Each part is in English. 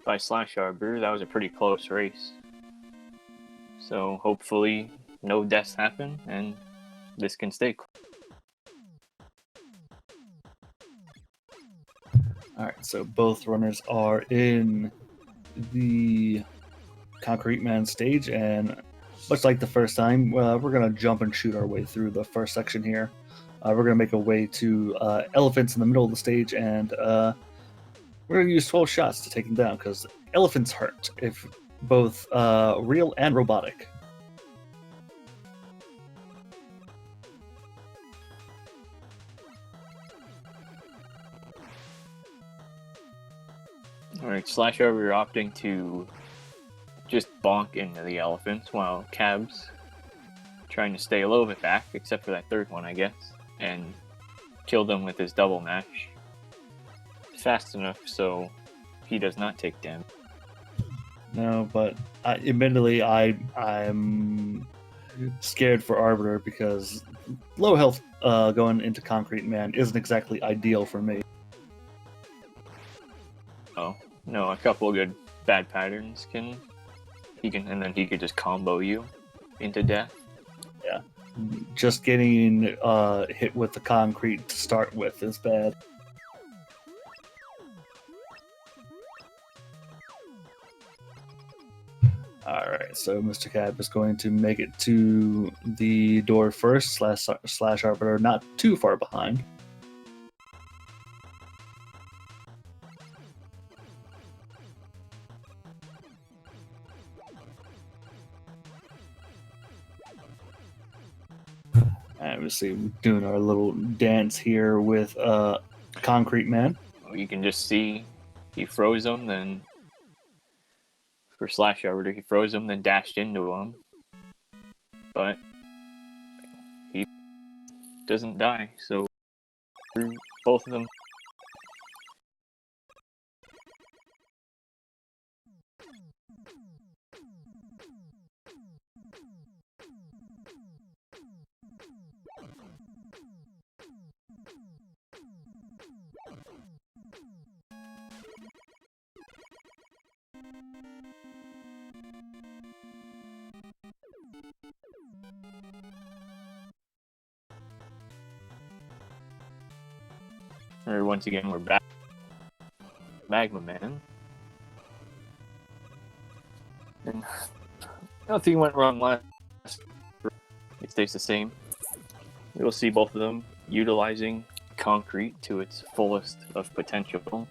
by slasharbiter. That was a pretty close race. So hopefully no deaths happen and this can stay. Alright, so both runners are in the Concrete Man stage, and much like the first time, we're going to jump and shoot our way through the first section here. We're going to make a way to elephants in the middle of the stage, and we're going to use 12 shots to take them down, because elephants hurt, if both real and robotic. Alright, slasharbiter opting to just bonk into the elephants while Cab's trying to stay a little bit back, except for that third one, I guess, and kill them with his double mash fast enough so he does not take damage. No, but admittedly, I'm scared for Arbiter because low health going into Concrete Man isn't exactly ideal for me. Oh, no, a couple of good bad patterns and then he could just combo you into death. Yeah, just getting hit with the concrete to start with is bad. Alright, so MrCab is going to make it to the door first, slash arbiter, not too far behind. Obviously, doing our little dance here with Concrete Man. You can just see he froze him, then for slasharbiter he froze him, then dashed into him, but he doesn't die. So both of them. Once again, we're back. Magma Man. And nothing went wrong last. It stays the same. You'll see both of them utilizing concrete to its fullest of potential.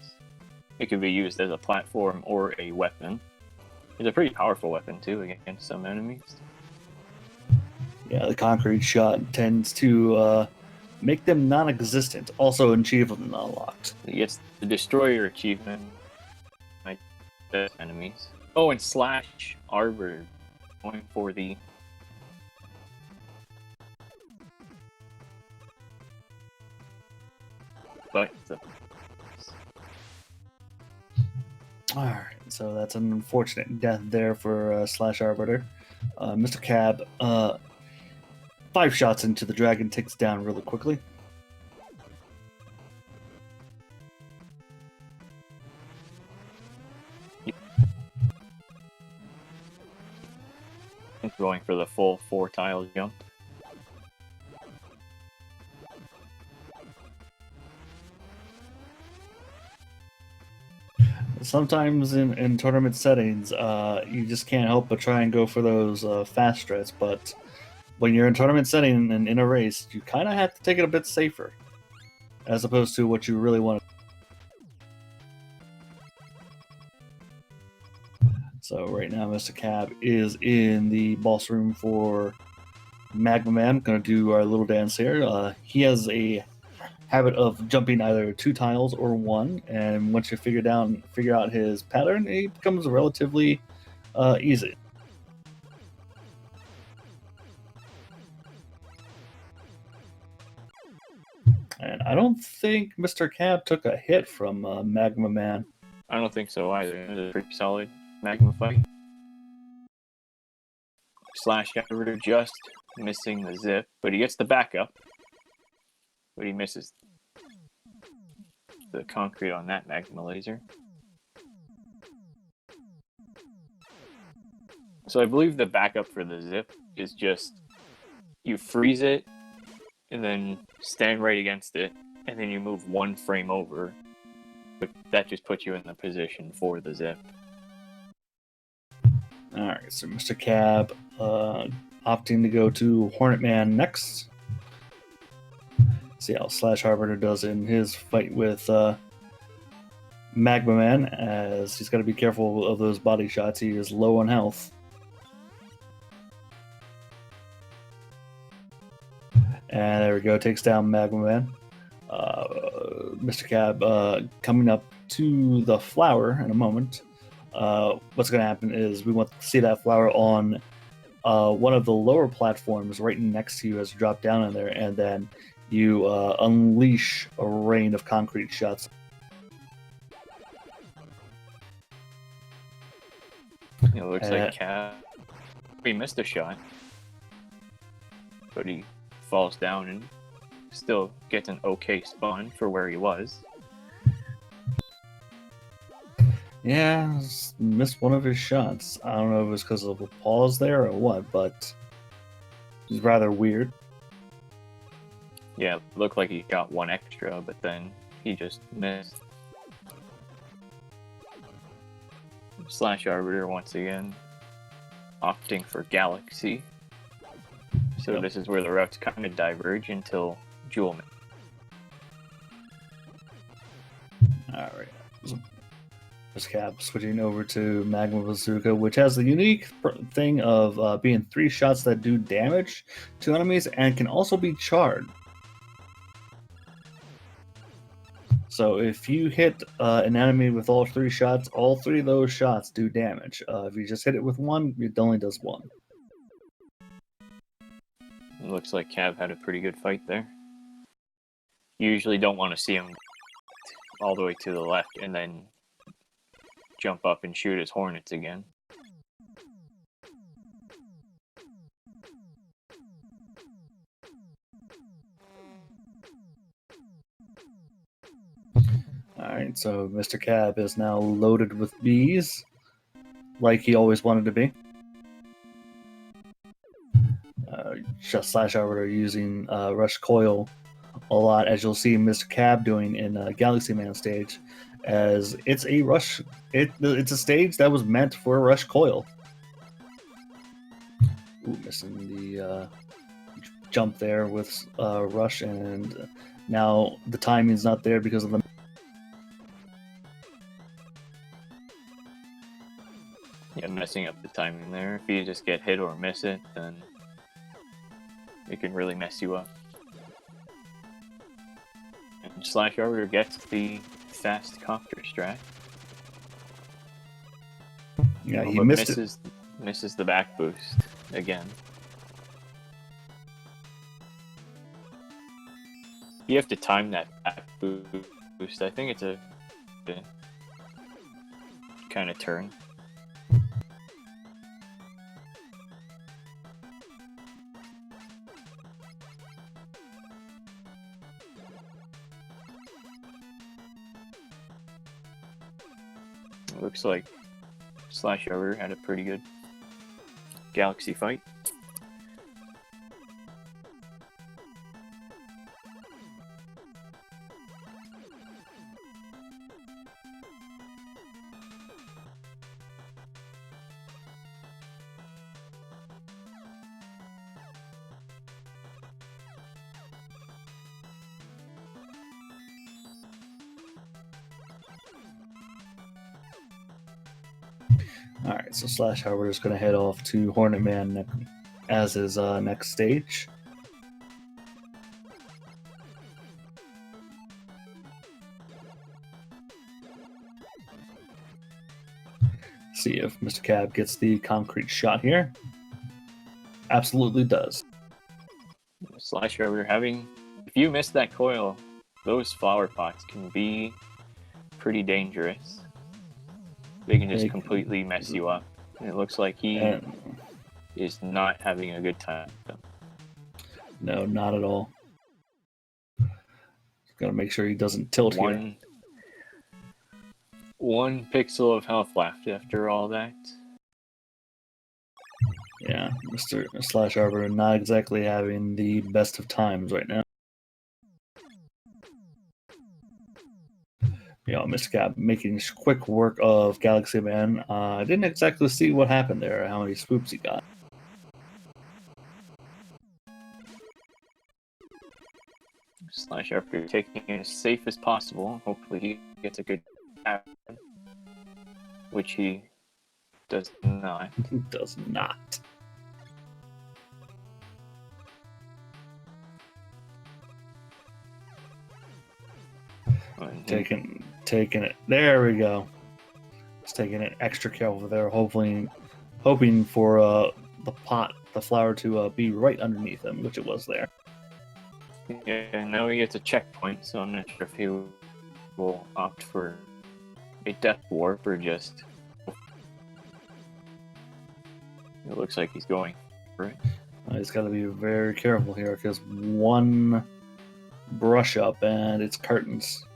It can be used as a platform or a weapon. It's a pretty powerful weapon too against some enemies. Yeah, the concrete shot tends to make them non-existent, also achievement unlocked. It gets the destroyer achievement by the enemies. Oh, and slash arbiter going for the but Alright, so that's an unfortunate death there for slash arbiter. MrCab, 5 shots into the dragon, takes down really quickly. Going for the full 4-tile jump. Sometimes in tournament settings, you just can't help but try and go for those fast strats, but when you're in tournament setting and in a race, you kind of have to take it a bit safer, as opposed to what you really want. So right now, MrCab is in the boss room for Magma Man. Going to do our little dance here. He has a habit of jumping either 2 tiles or 1, and once you figure out his pattern, it becomes relatively easy. And I don't think MrCab took a hit from Magma Man. I don't think so either. It was a pretty solid Magma fight. Slash arbiter just missing the zip, but he gets the backup. But he misses the concrete on that magma laser. So I believe the backup for the zip is just you freeze it and then stand right against it, and then you move one frame over. But that just puts you in the position for the zip. Alright, so Mr. Cab opting to go to Hornet Man next. See how slasharbiter does in his fight with Magma Man, as he's got to be careful of those body shots. He is low on health. And there we go, takes down Magma Man. Mr. Cab coming up to the flower in a moment. What's going to happen is we want to see that flower on one of the lower platforms right next to you as you drop down in there, and then you unleash a rain of concrete shots. It looks like Cab. He missed a shot, but he falls down and still gets an okay spawn for where he was. Yeah, missed one of his shots. I don't know if it was because of a pause there or what, but it was rather weird. Yeah, it looked like he got one extra, but then he just missed. slasharbiter once again, opting for Galaxy. So this is where the routes kind of diverge until Jewel. Alright. MrCab switching over to Magma Bazooka, which has the unique thing of being 3 shots that do damage to enemies and can also be charred. So if you hit an enemy with all 3 shots, all 3 of those shots do damage. If you just hit it with 1, it only does 1. It looks like Cab had a pretty good fight there. You usually don't want to see him all the way to the left and then jump up and shoot his hornets again. Alright, so Mr. Cab is now loaded with bees, like he always wanted to be. Just slasharbiter using Rush Coil a lot, as you'll see Mr. Cab doing in Galaxy Man stage, as it's a rush. It's a stage that was meant for a Rush Coil. Ooh, missing the jump there with Rush, and now the timing's not there because of the. Yeah, messing up the timing there. If you just get hit or miss it, then it can really mess you up. And slasharbiter gets the fast copter strat. Yeah, he misses the back boost again. You have to time that back boost. I think it's a kind of turn. Looks like slasharbiter had a pretty good Galaxy fight. Alright, so slasharbiter is going to head off to Hornet Man as his next stage. See if Mr. Cab gets the concrete shot here. Absolutely does. Slasharbiter having, if you miss that coil, those flower pots can be pretty dangerous. They can just completely mess you up. And it looks like he is not having a good time. No, not at all. Gotta make sure he doesn't tilt here. One pixel of health left after all that. Yeah, Mr. Slash Arbiter not exactly having the best of times right now. MrCab making quick work of Galaxy Man. I didn't exactly see what happened there, how many swoops he got. Slash after taking it as safe as possible. Hopefully he gets a good tap, which he does not. Does not. Taking it. There we go. Just taking it extra careful there, hoping for the flower to be right underneath him, which it was there. Yeah, now he gets a checkpoint, so I'm not sure if he will opt for a death warp or just. It looks like he's going for it. He's got to be very careful here because one brush up and it's curtains.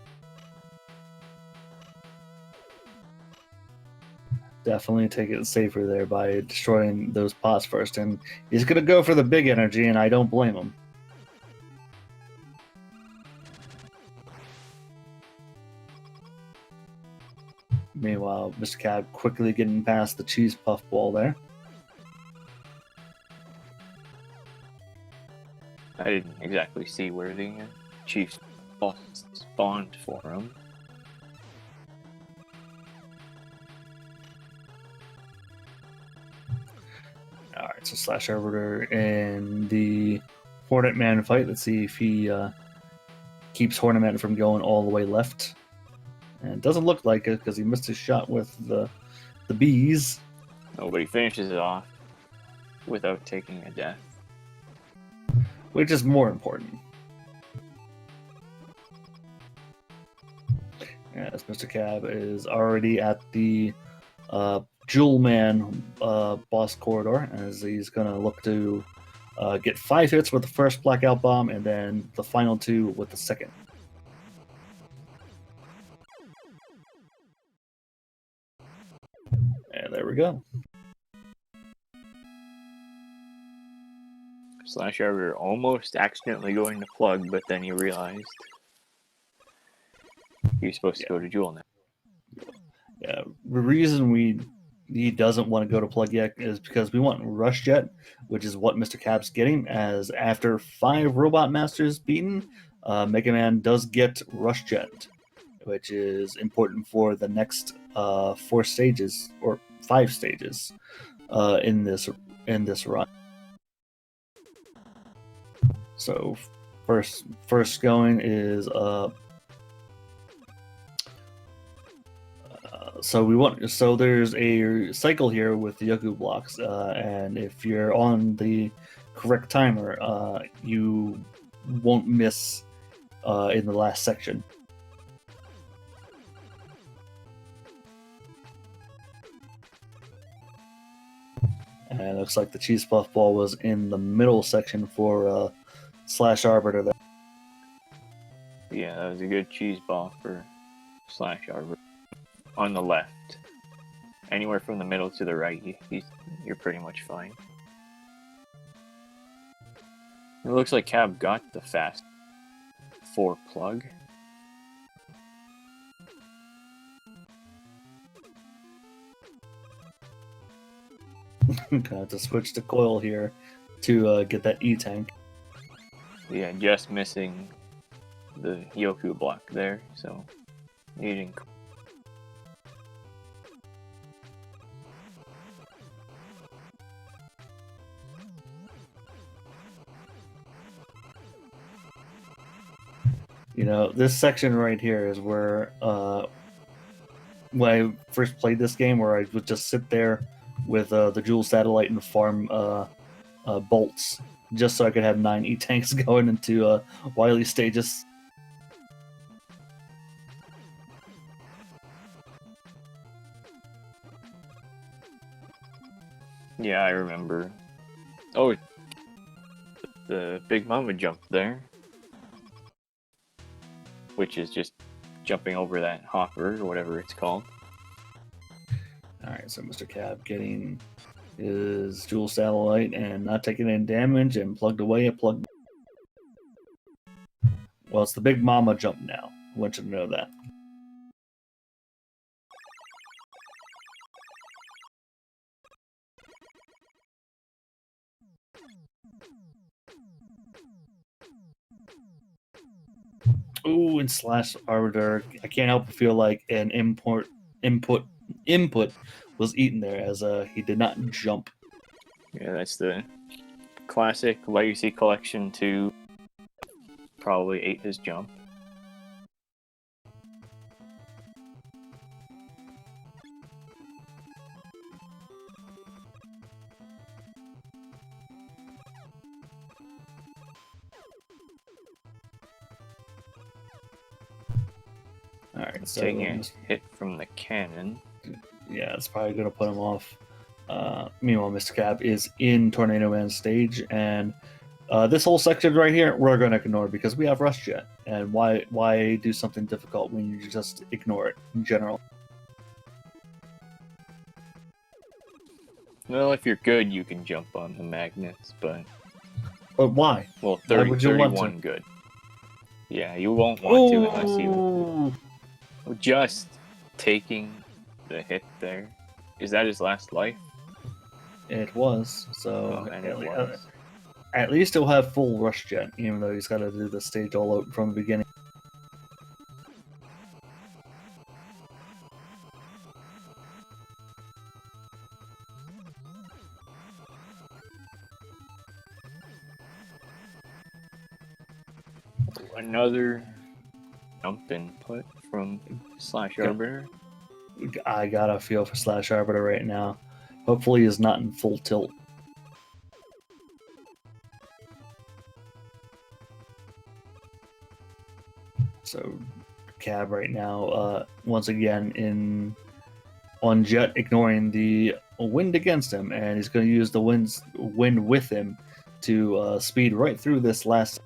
Definitely take it safer there by destroying those pots first, and he's gonna go for the big energy, and I don't blame him. Meanwhile, MrCab quickly getting past the cheese puff ball there. I didn't exactly see where the chief boss spawned for him. Alright, so Slash Arbiter in the Hornet Man fight. Let's see if he keeps Hornet Man from going all the way left. And it doesn't look like it because he missed his shot with the bees. Nobody finishes it off without taking a death. Which is more important. As MrCab is already at the Jewel Man boss corridor, as he's going to look to get 5 hits with the first Blackout Bomb, and then the final 2 with the second. And there we go. Slash Arbiter almost accidentally going to plug, but then he realized he's supposed to go to Jewel now. Yeah, the reason he doesn't want to go to plug yet is because we want Rush Jet, which is what MrCab's getting, as after 5 Robot Masters beaten, Mega Man does get Rush Jet, which is important for the next 4 stages, or 5 stages, in this run. So first going is so there's a cycle here with the Yoku blocks, and if you're on the correct timer, you won't miss in the last section. And it looks like the cheese puff ball was in the middle section for Slash Arbiter there. Yeah, that was a good cheese ball for Slash Arbiter. On the left. Anywhere from the middle to the right, you're pretty much fine. It looks like Cab got the fast 4 plug. Gonna have to switch to coil here to get that E-tank. Yeah, just missing the Yoku block there, so needing. This section right here is where when I first played this game, where I would just sit there with the Jewel Satellite and farm bolts, just so I could have 9 E-tanks going into Wily stages. Yeah, I remember. Oh, the Big Mama jump there. Which is just jumping over that hopper, or whatever it's called. Alright, so MrCab getting is dual satellite and not taking any damage and plugged away and plugged. Well, it's the big mama jump now. I want you to know that. Ooh, and slash arbiter. I can't help but feel like an input was eaten there, as he did not jump. Yeah, that's the classic Legacy Collection 2. Probably ate his jump. Alright, so Taking a hit from the cannon. yeah, it's probably going to put him off. Meanwhile, MrCab is in Tornado Man stage, and this whole section right here, we're going to ignore because we have Rush Jet. And why do something difficult when you just ignore it in general? Well, if you're good, you can jump on the magnets, but why? Well, Why 30, would you want 31 to? good. Yeah, you won't want to unless you... Ooh. Just taking the hit there. Is that his last life? It was, so Oh, and it was. at least he'll have full Rush Jet, even though he's got to do the stage all out from the beginning. Another jump input from slasharbiter. I got a feel for Slash Arbiter right now. Hopefully he's not in full tilt. So Cab right now, once again on Jet, ignoring the wind against him, and he's going to use the wind with him to speed right through this last.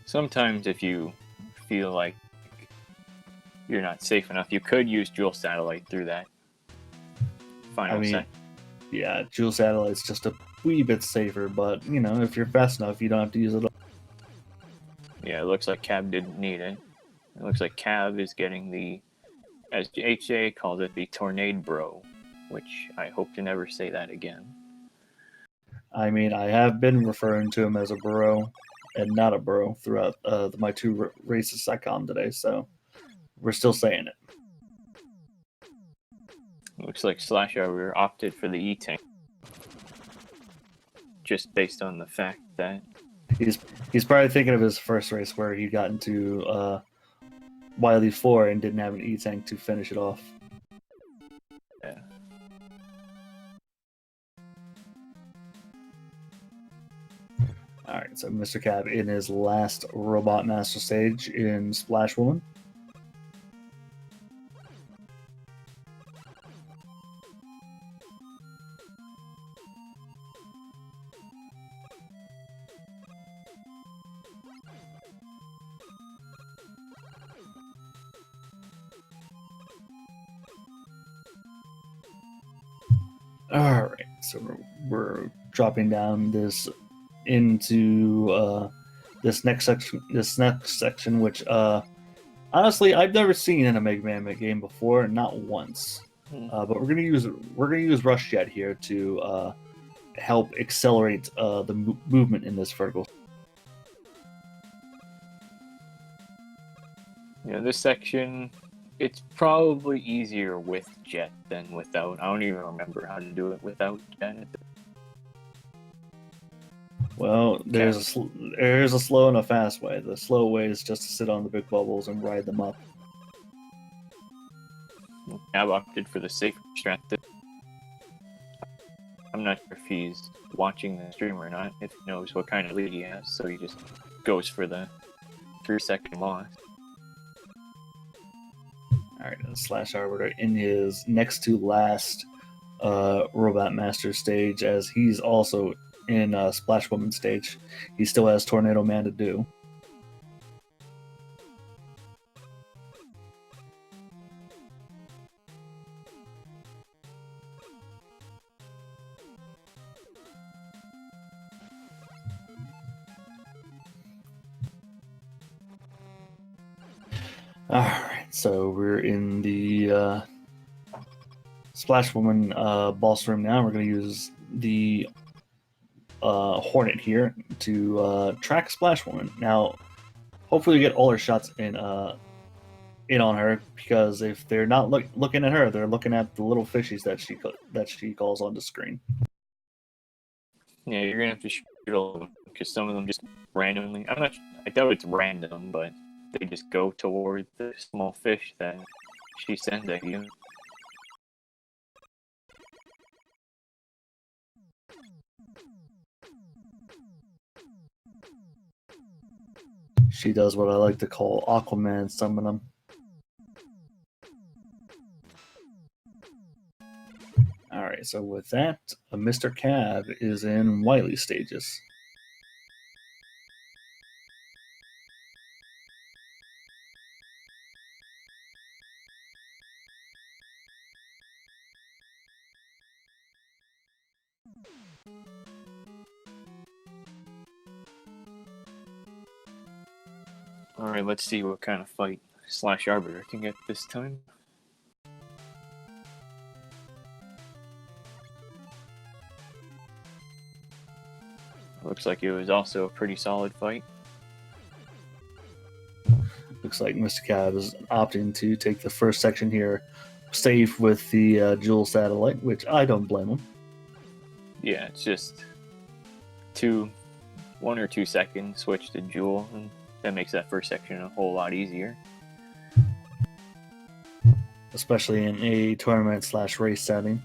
Sometimes if you feel like you're not safe enough, you could use dual satellite through that final set. Yeah, dual satellite's just a wee bit safer, but you know, if you're fast enough, you don't have to use it. Yeah, it looks like Cab didn't need it. It looks like Cab is getting the, as HJ calls it, the Tornado Bro, which I hope to never say that again. I mean, I have been referring to him as a bro and not a bro throughout my two races I call him today, so we're still saying it. Looks like slasharbiter opted for the E-Tank, just based on the fact that he's probably thinking of his first race where he got into Wily 4 and didn't have an E-Tank to finish it off. Yeah. Alright, so MrCab in his last Robot Master stage in Splash Woman. Alright, so we're dropping down this into this next section, which honestly I've never seen in a Mega Man game before, not once. But we're gonna use Rush Jet here to help accelerate the movement in this vertical. Yeah, this section, it's probably easier with Jet than without. I don't even remember how to do it without Jet. Well, there's a slow and a fast way. The slow way is just to sit on the big bubbles and ride them up. I've opted for the safe strategy. I'm not sure if he's watching the stream or not, if he knows what kind of lead he has, so he just goes for the 3-second loss. Alright, Slash Arbiter in his next to last Robot Master stage, as he's also in Splash Woman stage. He still has Tornado Man to do. Alright, so we're in the Splash Woman boss room now. We're going to use the Hornet here to track Splash Woman. Now, hopefully we get all our shots in on her, because if they're not looking at her, they're looking at the little fishies that she calls on the screen. Yeah, you're gonna have to shoot all of them, because some of them just randomly. I doubt it's random, but they just go toward the small fish that she sends at you. She does what I like to call Aquaman summon them. Alright, so with that, MrCab is in Wily stages. Alright, let's see what kind of fight slasharbiter can get this time. Looks like it was also a pretty solid fight. Looks like MrCab is opting to take the first section here, safe with the Jewel satellite, which I don't blame him. Yeah, it's just 1 or 2 seconds switch to Jewel, and that makes that first section a whole lot easier. Especially in a tournament/race setting.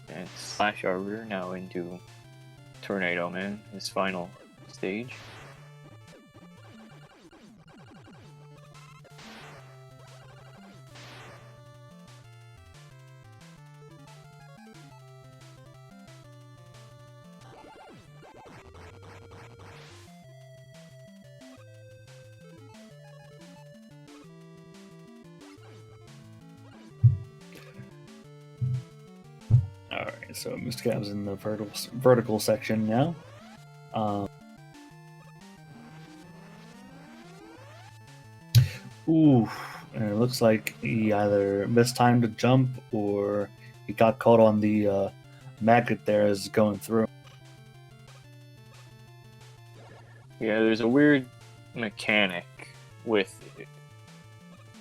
And slasharbiter now into Tornado Man, his final stage. Alright, so MrCab's in the vertical section now. Ooh, and it looks like he either mistimed a jump or he got caught on the magnet there as going through. Yeah, there's a weird mechanic with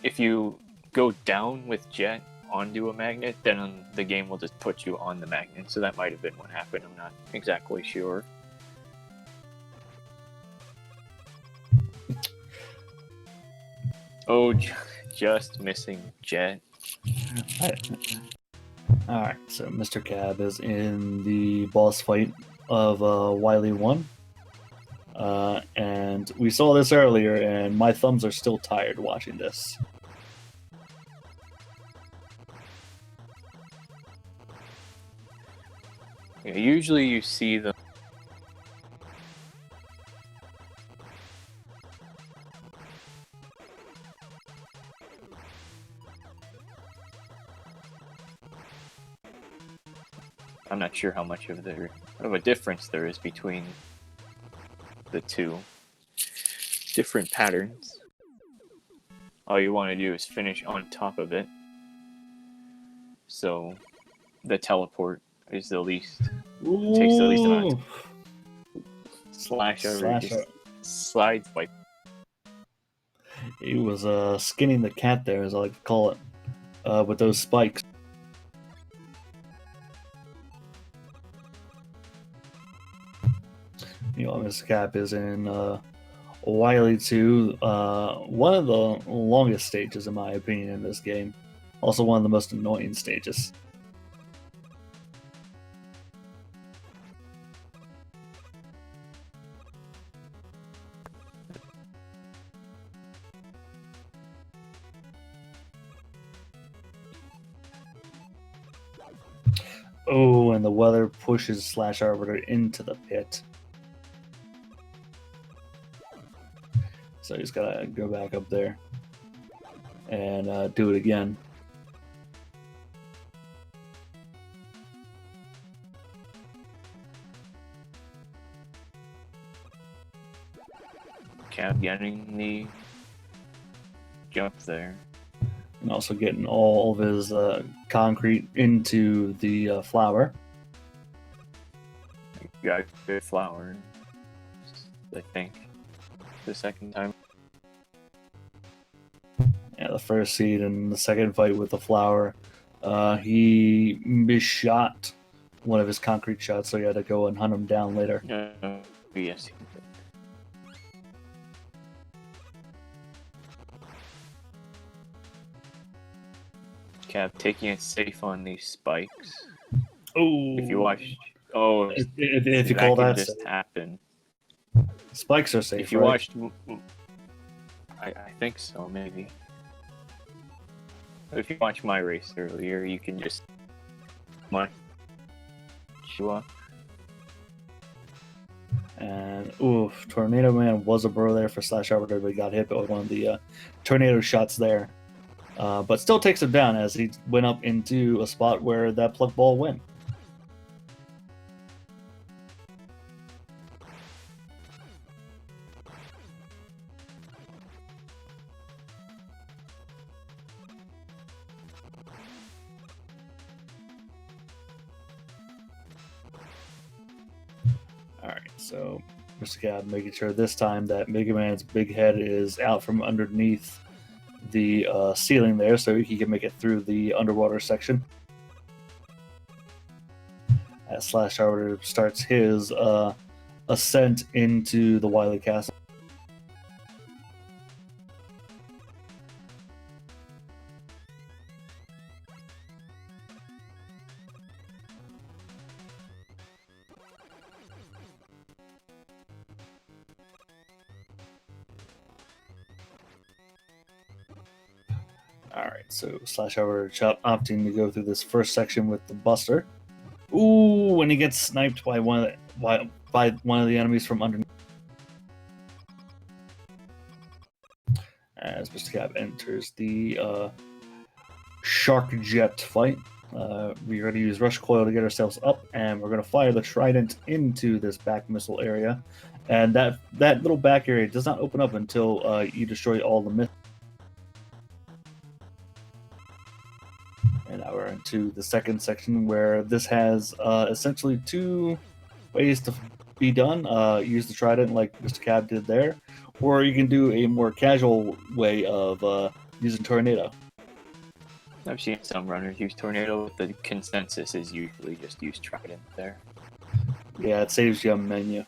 if you go down with Jet onto a magnet, then the game will just put you on the magnet. So that might have been what happened. I'm not exactly sure. Oh, just missing Jet. Alright, so MrCab is in the boss fight of Wily 1. And we saw this earlier, and my thumbs are still tired watching this. Yeah, usually you see them. I'm not sure how much of a difference there is between the two different patterns. All you want to do is finish on top of it, so the teleport is the least takes the least amount of time. Slash over just slides by. He was skinning the cat there, as I like to call it, with those spikes. You know, MrCab is in Wily 2, one of the longest stages in my opinion in this game. Also one of the most annoying stages. Oh, and the weather pushes slasharbiter into the pit. So he's gotta go back up there and do it again. MrCab getting the jump there. And also getting all of his concrete into the flour. Got good flour, I think. The second time. Yeah, the first seed and the second fight with the flour. He misshot one of his concrete shots, so he had to go and hunt him down later. Yes, he did. Cab taking it safe on these spikes. Oh, If you watch, oh, if you that call can that just safe. happen. Spikes are safe, If you right? watched, I think so, maybe. If you watched my race earlier, you can just show up. And oof, Tornado Man was a bro there for slasharbiter, but he got hit by one of the tornado shots there. But still takes him down as he went up into a spot where that plug ball went. Alright, so MrCab making sure this time that Mega Man's big head is out from underneath the ceiling there so he can make it through the underwater section. As slasharbiter starts his ascent into the Wily Castle. Alright, so slasharbiter opting to go through this first section with the Buster. Ooh, when he gets sniped by one of the enemies from underneath. As MrCab enters the Shark Jet fight. We're going to use Rush Coil to get ourselves up, and we're going to fire the Trident into this back missile area. And that little back area does not open up until you destroy all the missiles. And now we're into the second section where this has essentially two ways to be done. Use the Trident like MrCab did there, or you can do a more casual way of using Tornado. I've seen some runners use Tornado, but the consensus is usually just use Trident there. Yeah, it saves you a menu.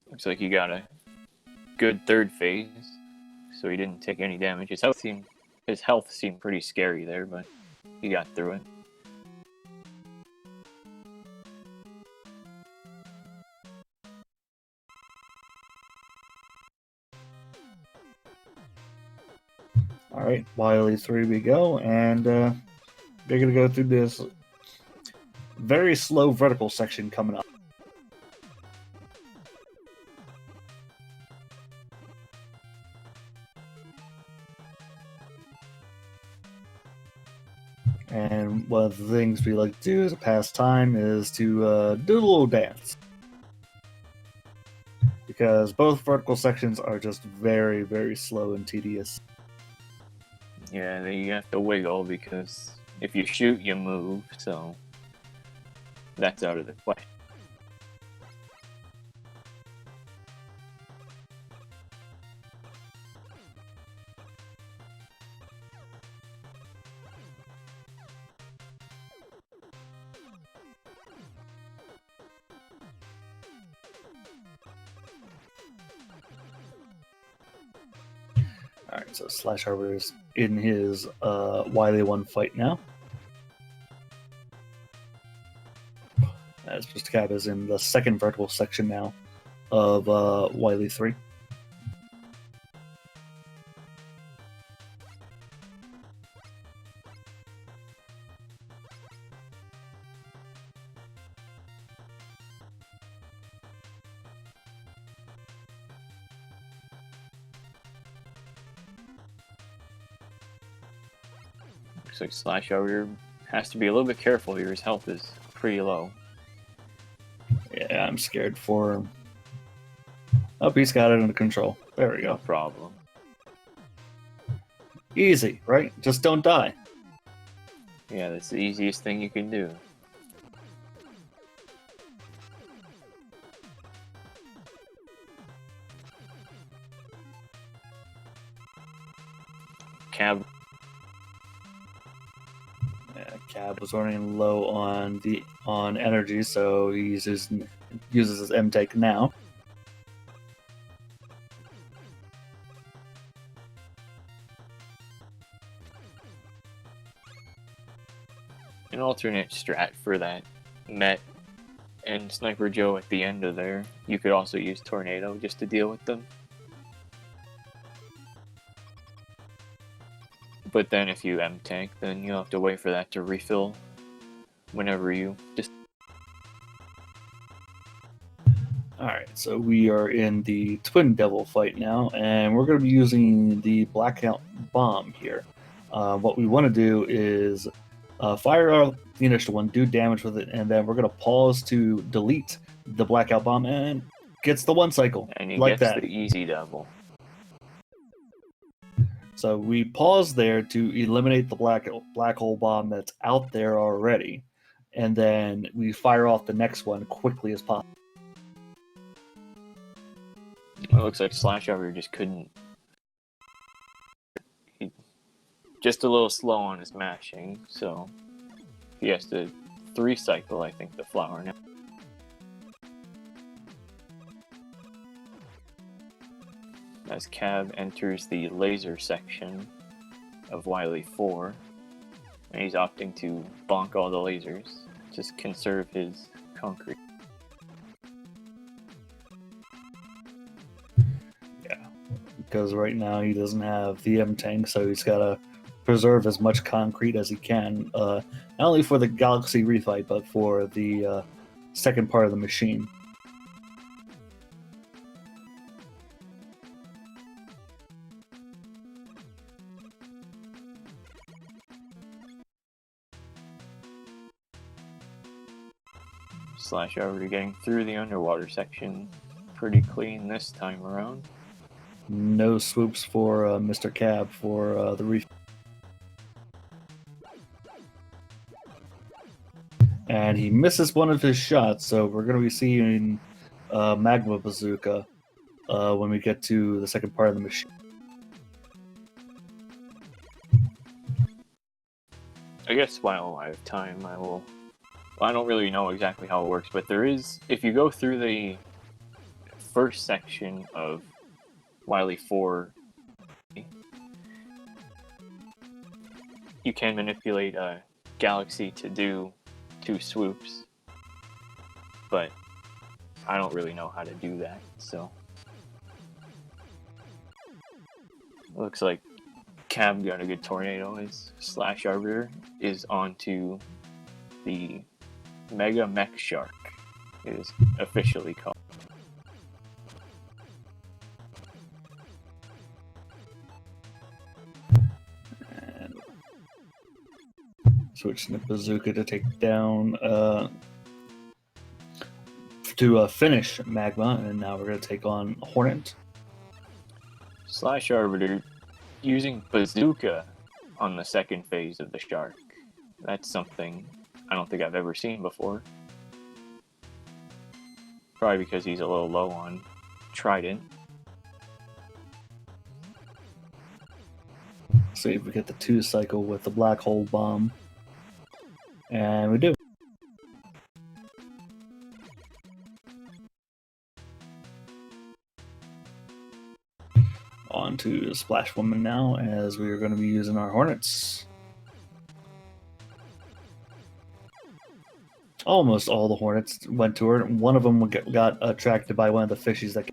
Looks like he got a good third phase, so he didn't take any damage. His health seemed pretty scary there, but he got through it. Alright, Wily 3 we go, and they're going to go through this very slow vertical section coming up. And one of the things we like to do as a pastime is to do a little dance. Because both vertical sections are just very, very slow and tedious. Yeah, you have to wiggle because if you shoot, you move, so that's out of the question. Alright, so slasharbiter is in his Wily 1 fight now. As MrCab is in the second vertical section now of Wily 3. Looks like slasharbiter has to be a little bit careful here. His health is pretty low. Yeah, I'm scared for him. Oh, he's got it under control. There we No go. problem. Easy, right? Just don't die. Yeah, that's the easiest thing you can do. Cab. Yeah, Cab was running low on energy, so he uses his M tank now. An alternate strat for that Met and Sniper Joe at the end of there. You could also use Tornado just to deal with them. But then if you M-tank, then you'll have to wait for that to refill whenever you just... Alright, so we are in the Twin Devil fight now, and we're going to be using the Blackout Bomb here. What we want to do is fire out the initial one, do damage with it, and then we're going to pause to delete the Blackout Bomb, and gets the one cycle, And he like gets that. the easy double. So we pause there to eliminate the black hole bomb that's out there already, and then we fire off the next one quickly as possible. It looks like slasharbiter just couldn't... Just a little slow on his mashing, so he has to 3-cycle, I think, the flower now. As Cab enters the laser section of Wily 4, and he's opting to bonk all the lasers, just conserve his concrete. Yeah, because right now he doesn't have the M tank, so he's got to preserve as much concrete as he can, not only for the Galaxy refight, but for the second part of the machine. Slasharbiter getting through the underwater section pretty clean this time around. No swoops for MrCab for the refight. And he misses one of his shots, so we're going to be seeing Magma Bazooka when we get to the second part of the machine. I guess while I have time, I will... Well, I don't really know exactly how it works, but there is... If you go through the first section of Wily 4, you can manipulate a Galaxy to do 2 swoops, but I don't really know how to do that, so... Looks like Cab got a good tornado. His slasharbiter is onto the Mega Mech Shark, it is officially called. And switching the bazooka to take down to finish Magma, and now we're going to take on Hornet. Slasharbiter using bazooka on the second phase of the shark. That's something I don't think I've ever seen before. Probably because he's a little low on Trident. See if we get the 2-cycle with the black hole bomb. And we do. On to Splash Woman now, as we are going to be using our Hornets. Almost all the Hornets went to her. One of them got attracted by one of the fishies that...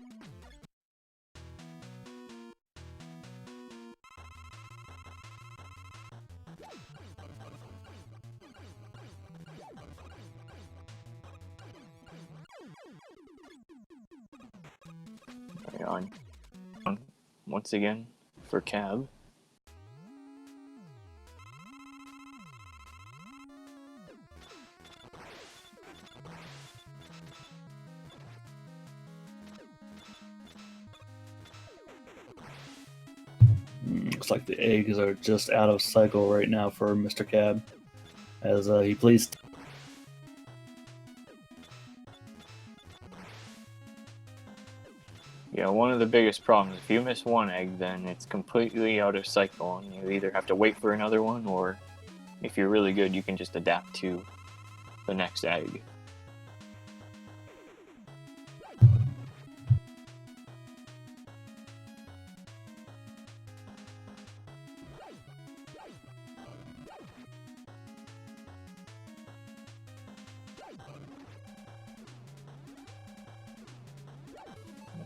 On once again for Cab. Looks like the eggs are just out of cycle right now for Mr. Cab, as he pleased. Yeah, one of the biggest problems, if you miss one egg, then it's completely out of cycle, and you either have to wait for another one, or if you're really good, you can just adapt to the next egg.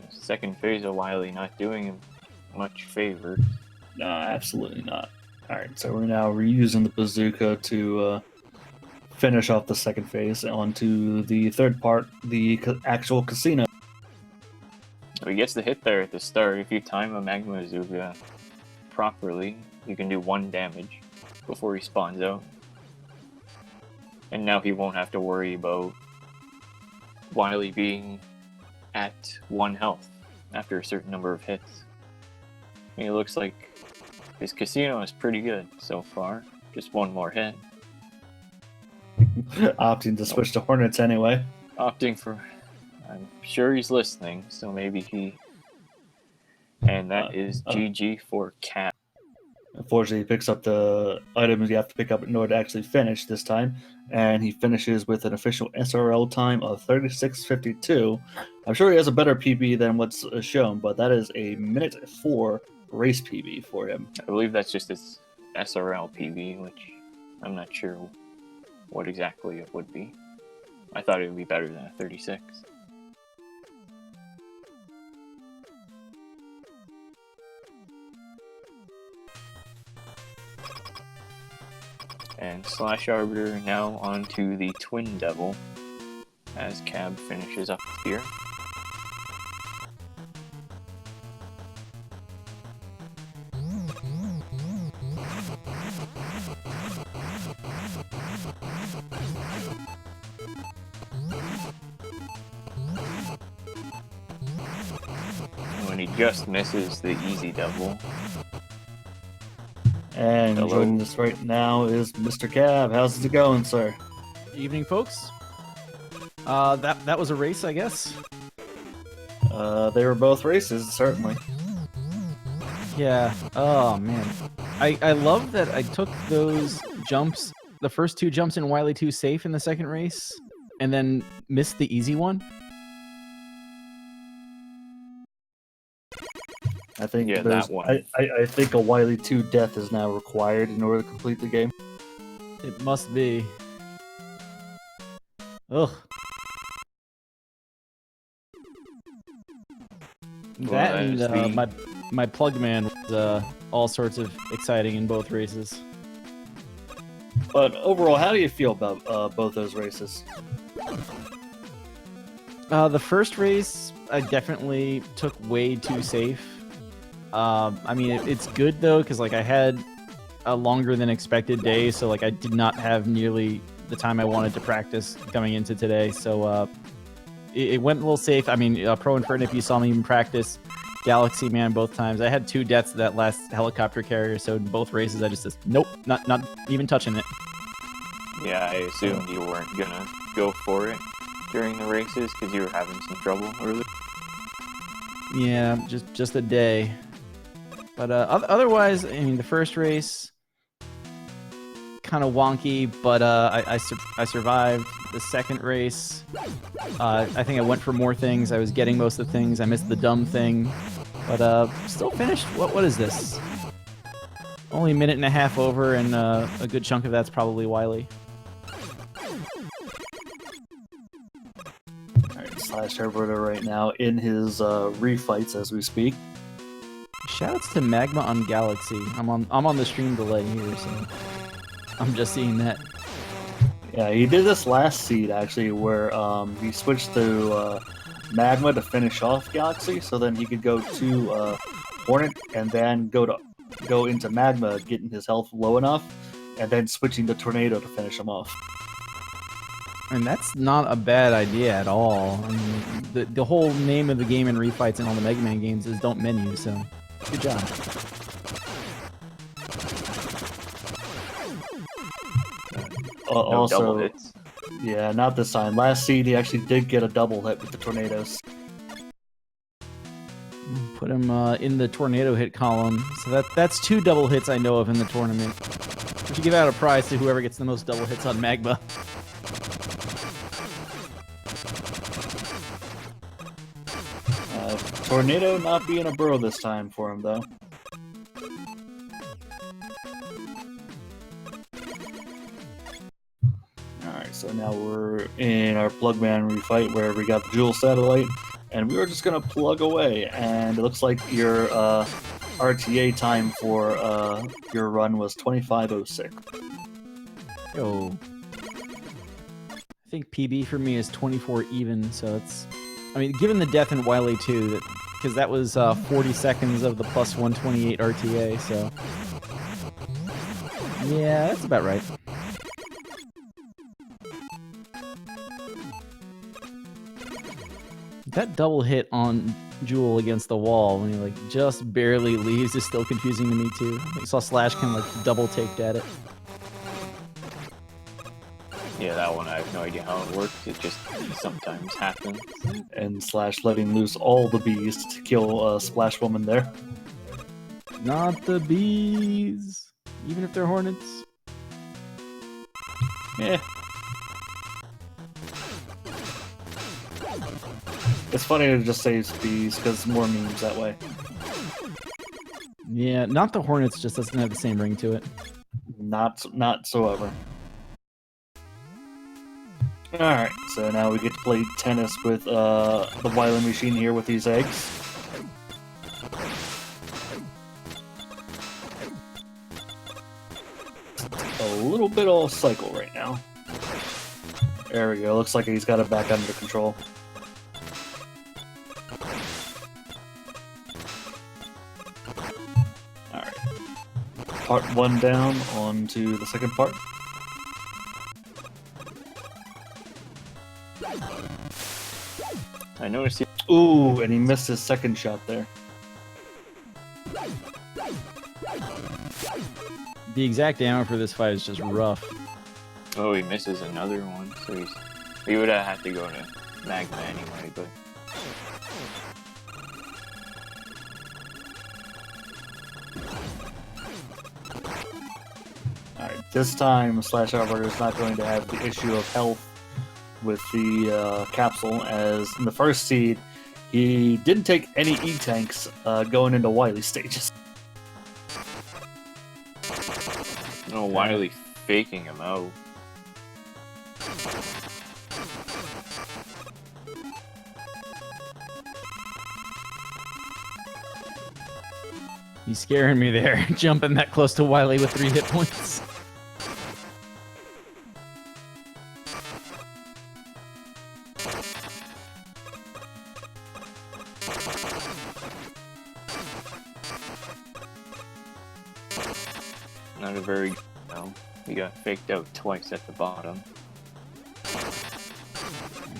Second phase of Wily not doing him much favor. No, absolutely not. Alright, so we're now reusing the bazooka to finish off the second phase onto the third part, the actual casino. So he gets the hit there at the start. If you time a Magma Bazooka properly, you can do 1 damage before he spawns out. And now he won't have to worry about Wily being at 1 health after a certain number of hits. I mean, it looks like his casino is pretty good so far. Just 1 more hit. Opting to switch to Hornets anyway. Opting for... I'm sure he's listening, so maybe he... And that is GG for Cat. Unfortunately, he picks up the items you have to pick up in order to actually finish this time, and he finishes with an official SRL time of 36:52. I'm sure he has a better PB than what's shown, but that is a minute 4 race PB for him. I believe that's just his SRL PB, which I'm not sure what exactly it would be. I thought it would be better than a 36. And slasharbiter now onto the Twin Devil as Cab finishes up here. When he just misses the Easy Devil. And joining us right now is Mr. Cab. How's it going, sir? Evening, folks. That was a race, I guess. They were both races, certainly. Yeah. Oh man, I love that I took those jumps, the first 2 jumps in Wily 2 safe in the second race, and then missed the easy one. I think that one. I think a Wily 2 death is now required in order to complete the game. It must be. Ugh. That and my plug man was all sorts of exciting in both races. But overall, how do you feel about both those races? The first race, I definitely took way too safe. I mean, it's good though, because like I had a longer than expected day, so like I did not have nearly the time I wanted to practice coming into today. So it went a little safe. I mean, Pro Inferno, if you saw me even practice, Galaxy Man both times. I had 2 deaths to that last helicopter carrier, so in both races I just said, nope, not even touching it. Yeah, I assumed you weren't gonna go for it during the races because you were having some trouble early. Yeah, just a day. But otherwise, I mean, the first race, kind of wonky, but I survived. The second race, I think I went for more things. I was getting most of the things. I missed the dumb thing, but still finished. What is this? Only a minute and a half over, and a good chunk of that's probably Wily. Alright, slasharbiter right now in his refights as we speak. Shoutouts to Magma on Galaxy. I'm on the stream delay here, so I'm just seeing that. Yeah, he did this last seed actually, where he switched to Magma to finish off Galaxy, so then he could go to Hornet and then go into Magma, getting his health low enough, and then switching to Tornado to finish him off. And that's not a bad idea at all. I mean, the whole name of the game in refights and all the Mega Man games is don't menu, so good job. No double also, hits. yeah, not this time. Last seed, he actually did get a double hit with the tornadoes. Put him in the tornado hit column. So that's 2 double hits I know of in the tournament. We should give out a prize to whoever gets the most double hits on Magma. Tornado not being a burrow this time for him, though. Alright, so now we're in our Plugman refight where we got the Jewel Satellite, and we were just gonna plug away, and it looks like your RTA time for your run was 25:06. Yo. I think PB for me is 24 even, so it's... I mean, given the death in Wily 2, because that was 40 seconds of the plus 128 RTA, so... Yeah, that's about right. That double hit on Jewel against the wall when he like just barely leaves is still confusing to me too. I saw Slash kind of like double taked at it. Yeah, that one I have no idea how it works. It just sometimes happens. And Slash letting loose all the bees to kill Splash Woman there. Not the bees, even if they're hornets. Yeah. It's funny to just say bees because more memes that way. Yeah, not the hornets just doesn't have the same ring to it. Not so ever. Alright, so now we get to play tennis with the Wily machine here with these eggs. A little bit off cycle right now. There we go, looks like he's got it back under control. Alright. Part 1 down, on to the second part. I noticed he... Ooh, and he missed his second shot there. The exact ammo for this fight is just rough. Oh, he misses another one, so he would have had to go to Magma anyway, but... Alright, this time slasharbiter is not going to have the issue of health with the capsule, as in the first seed, he didn't take any E-tanks going into Wily stages. No, Wily faking him out. He's scaring me there, jumping that close to Wily with 3 hit points. Not a very good, no. He got faked out twice at the bottom.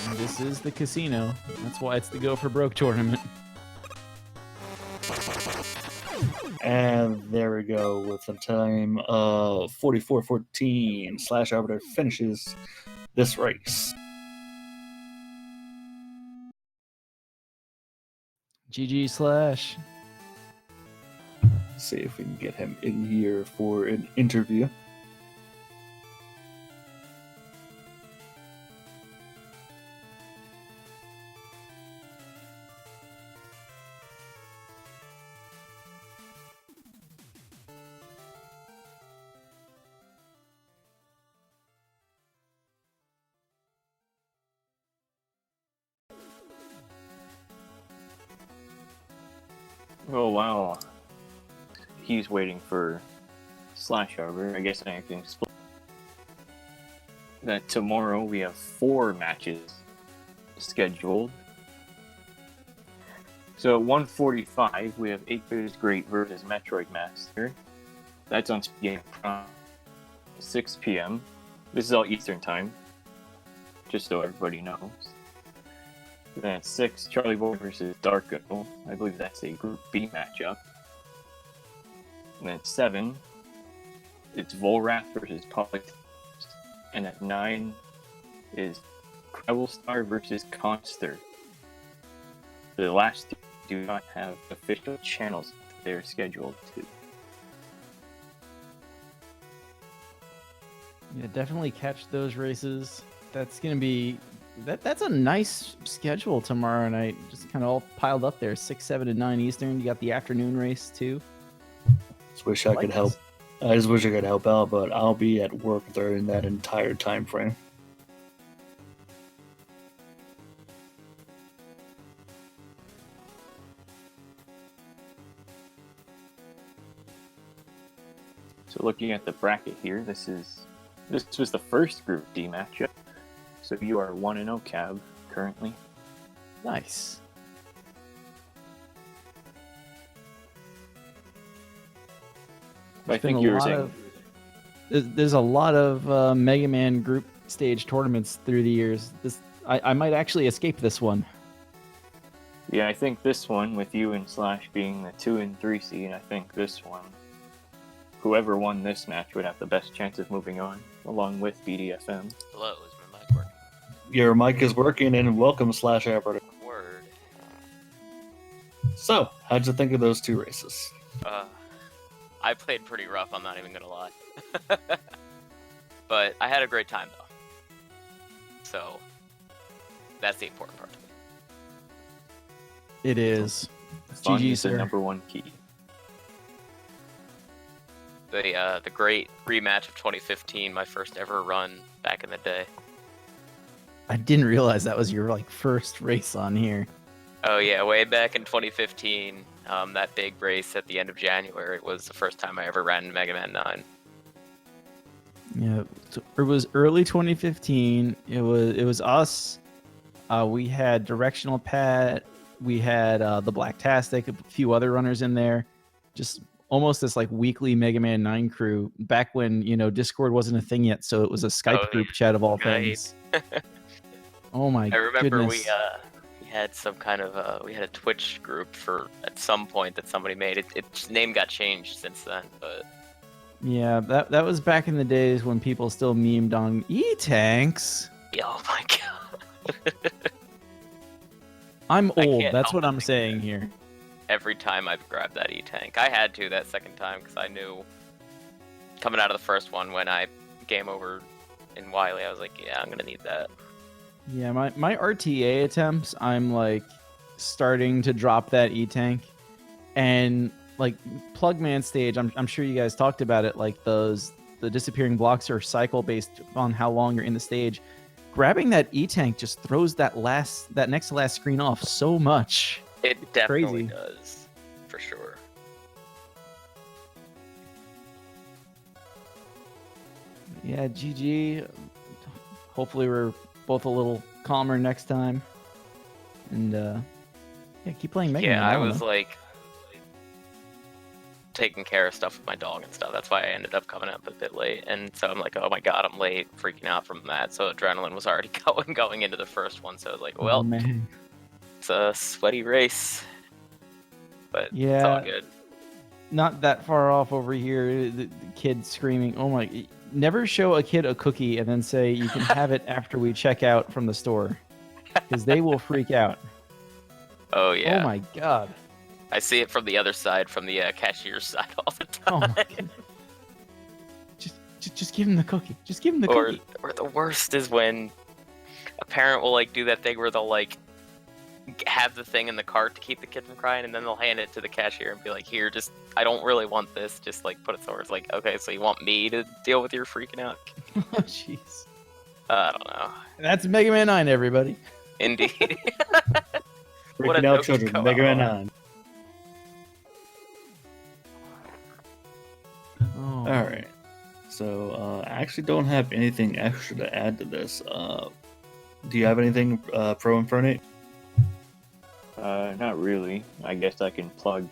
And this is the casino. That's why it's the Go for Broke tournament. And there we go, with a time of 44-14, slasharbiter finishes this race. GG Slash. See if we can get him in here for an interview. Oh wow. He's waiting for Slash Arbor. I guess I can explain that tomorrow we have 4 matches scheduled. So at 1:45 we have 8 Great versus Metroid Master. That's on SpeedGaming from 6 p.m. This is all Eastern time, just so everybody knows. Then at 6, Charlie Boy versus Darko. I believe that's a Group B matchup. And then at 7, it's Volrath versus Polytech. And at 9 is Rebel Star versus Conster. The last two do not have official channels they're scheduled to. Yeah, definitely catch those races. That's gonna be that's a nice schedule tomorrow night. Just kind of all piled up there. 6, 7, and 9 Eastern. You got the afternoon race too. Just wish I could help. I just wish I could help out, but I'll be at work during that entire time frame. So looking at the bracket here, this was the first Group D matchup. So you are 1-0 Cab currently. Nice. I think you were saying there's a lot of Mega Man group stage tournaments through the years. I might actually escape this one. Yeah, I think this one with you and Slash being the 2 and 3 seed, I think this one, whoever won this match would have the best chance of moving on, along with BDFM. Hello, is my mic working? Your mic is working, and welcome, slasharbiter. Word. So, how'd you think of those two races? I played pretty rough, I'm not even gonna lie. But I had a great time, though. So, that's the important part to me. It is. Fun GG, is the sir. #1 key. The great rematch of 2015, my first ever run back in the day. I didn't realize that was your first race on here. Oh yeah, way back in 2015, that big race at the end of January was the first time I ever ran Mega Man 9. Yeah, so it was early 2015. It was us. We had Directional Pat. We had the Blacktastic, a few other runners in there. Just almost this weekly Mega Man 9 crew back when Discord wasn't a thing yet, so it was a Skype group chat of all Right. things. Oh my I remember goodness. we had some kind of we had a Twitch group for at some point that somebody made. Its name got changed since then, but Yeah, that was back in the days when people still memed on E-Tanks. oh my god. I'm I old, can't that's help what but I'm think saying that. here. Every time I've grabbed that E-Tank. I had to that second time because I knew coming out of the first one when I game over in Wiley, I was like, yeah, I'm gonna need that. Yeah, my RTA attempts, I'm starting to drop that E-Tank. And Plugman stage, I'm sure you guys talked about it, the disappearing blocks are cycle based on how long you're in the stage. Grabbing that E-Tank just throws that next to last screen off so much. It definitely crazy. does, for sure. Yeah, GG. Hopefully we're both a little calmer next time. And yeah, keep playing Mega Man. Yeah, I don't was know. taking care of stuff with my dog and stuff. That's why I ended up coming up a bit late. And so I'm like, oh my god, I'm late, freaking out from that. So adrenaline was already going into the first one. So I was like, well, Oh, man. it's a sweaty race. But it's Yeah. all good. Not that far off over here. The kid screaming, oh my. Never show a kid a cookie and then say you can have it after we check out from the store. Because they will freak out. Oh yeah. Oh my god. I see it from the other side, from the cashier's side all the Oh time. my god. Just give him the cookie. Just give him the cookie. Or the worst is when a parent will do that thing where they'll have the thing in the cart to keep the kid from crying, and then they'll hand it to the cashier and be like, here, just, I don't really want this, just put it somewhere. It's like, okay, so you want me to deal with your freaking out? Oh jeez. I don't know. That's Mega Man 9, everybody. Indeed. What a Freaking out note to children, go Mega out Man on. 9. Oh. Alright. So, I actually don't have anything extra to add to this. Do you have anything, Pro Infernate? Not really. I guess I can plug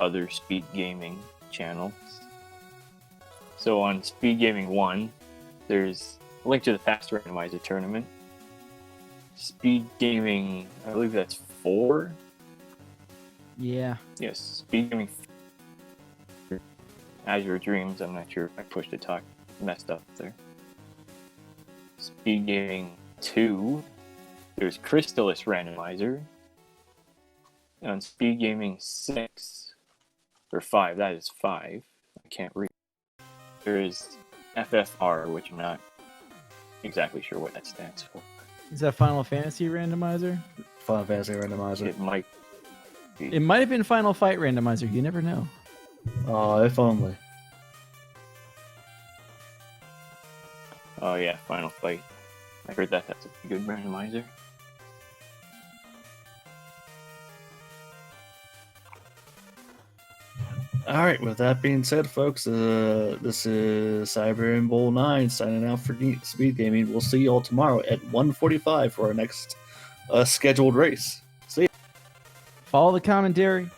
other Speed Gaming channels. So on Speed Gaming 1, there's a link to the past randomizer tournament. Speed Gaming, I believe that's 4? Yeah. Yes, Speed Gaming Azure Dreams. I'm not sure if I pushed the talk, messed up there. SpeedGaming 2, there's Crystallis Randomizer. On SpeedGaming 6, or 5, that is 5. I can't read. There is FFR, which I'm not exactly sure what that stands for. Is that Final Fantasy randomizer? Final Fantasy randomizer. It might be. It might have been Final Fight randomizer. You never know. Oh, if only. Oh yeah, Final Fight. I heard that that's a good randomizer. All right, with that being said, folks, this is Cyber and Bull 9 signing out for Speed Gaming. We'll see you all tomorrow at 1:45 for our next scheduled race. See ya. Follow the commentary.